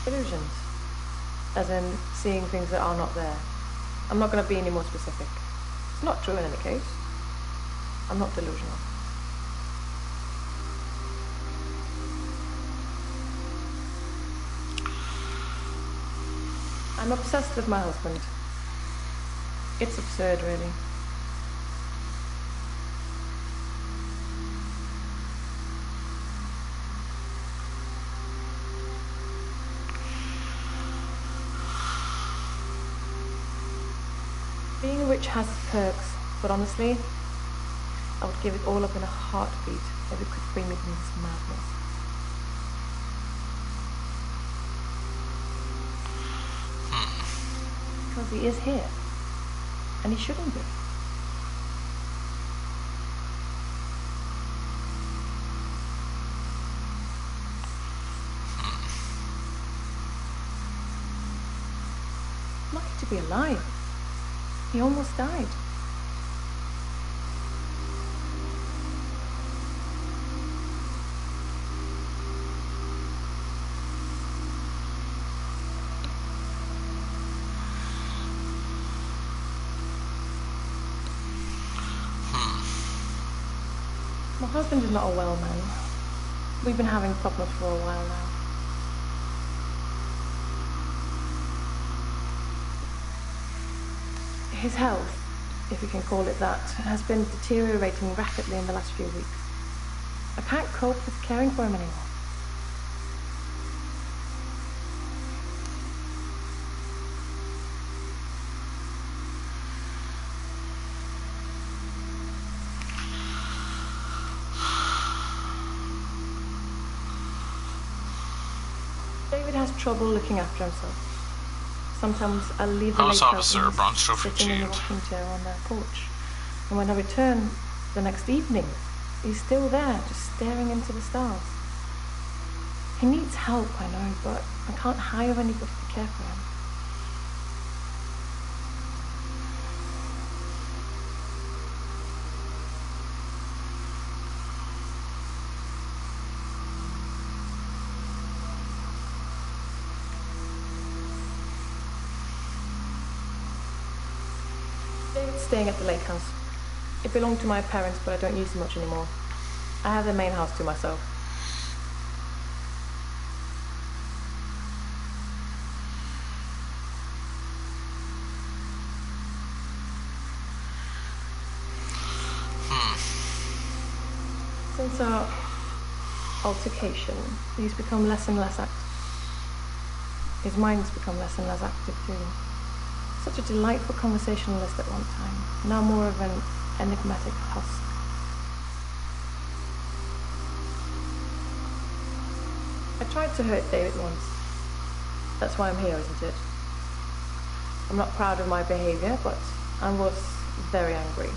Illusions. As in, seeing things that are not there. I'm not going to be any more specific. It's not true in any case. I'm not delusional. I'm obsessed with my husband. It's absurd, really. Being rich has its perks, but honestly, I would give it all up in a heartbeat if it could free me from this madness. Because he is here, and he shouldn't be. Lucky to be alive. He almost died. My husband is not a well man. We've been having problems for a while now. His health, if you can call it that, has been deteriorating rapidly in the last few weeks. I can't cope with caring for him anymore. David has trouble looking after himself. Sometimes I'll leave the
House
lake
officer,
out
bronze trophy
sitting in the
achieved.
rocking chair on their porch. And when I return the next evening, he's still there, just staring into the stars. He needs help, I know, but I can't hire anybody to care for him. David's staying at the lake house. It belonged to my parents, but I don't use it much anymore. I have the main house to myself. Since our altercation, he's become less and less active. His mind's become less and less active too. Such a delightful conversationalist at one time, now more of an enigmatic husk. I tried to hurt David once. That's why I'm here, isn't it? I'm not proud of my behavior, but I was very angry.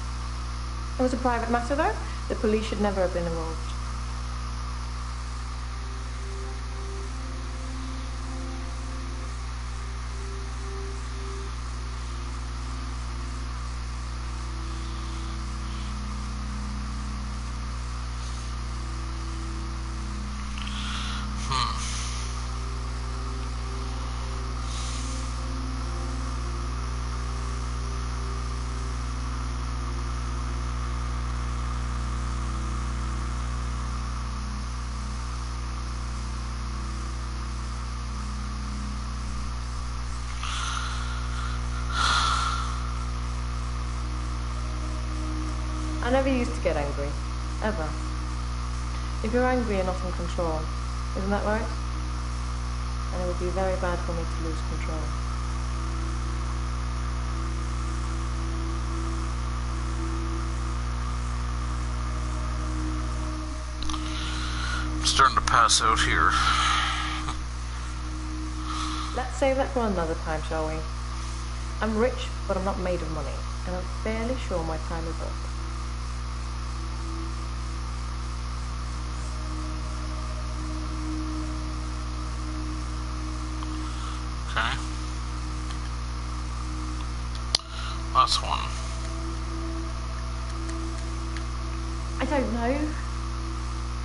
It was a private matter, though. The police should never have been involved. I never used to get angry. Ever. If you're angry, you're not in control. Isn't that right? And it would be very bad for me to lose control.
I'm starting to pass out here.
Let's save that for another time, shall we? I'm rich, but I'm not made of money, and I'm fairly sure my time is up.
Okay. Last one.
I don't know.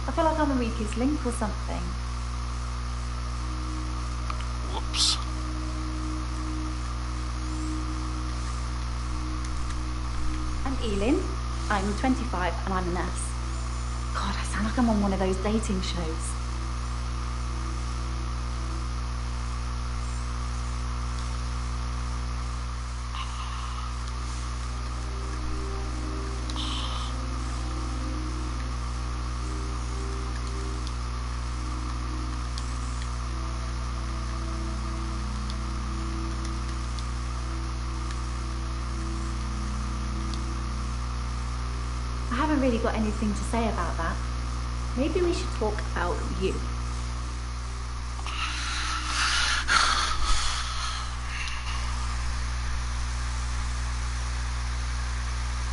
I feel like I'm the weakest link or something.
Whoops.
I'm Elin. I'm 25 and I'm a nurse. God, I sound like I'm on one of those dating shows. I haven't really got anything to say about that. Maybe we should talk about you.